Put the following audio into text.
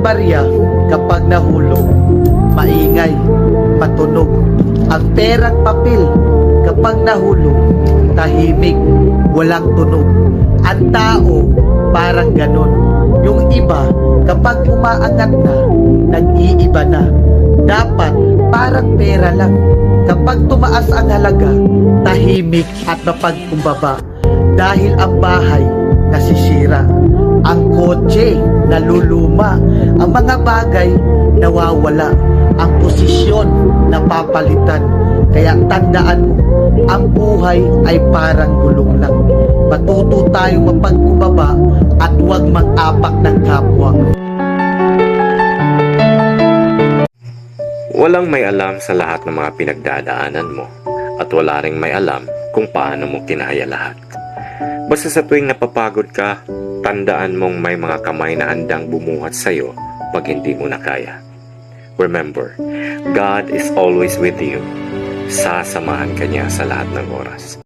barya kapag nahulog, maingay, matunog. Ang perang papel kapag nahulog, tahimik, walang tunog. Ang tao parang ganon. Yung iba kapag umaangat na, nag-iiba na. Dapat parang pera lang. Kapag tumaas ang halaga, tahimik at mapagkumbaba. Dahil ang bahay nasisira, ang kotse naluluma, ang mga bagay nawawala, ang posisyon napapalitan. Kaya tandaan mo, ang buhay ay parang gulong lang. Matuto tayong mapagkumbaba at huwag mag-apak ng kapwa. Walang may alam sa lahat ng mga pinagdadaanan mo at wala ring may alam kung paano mo kinaya lahat. Basta sa tuwing napapagod ka, tandaan mong may mga kamay na handang bumuhat sa'yo pag hindi mo na kaya. Remember, God is always with you. Sasamahan ka niya sa lahat ng oras.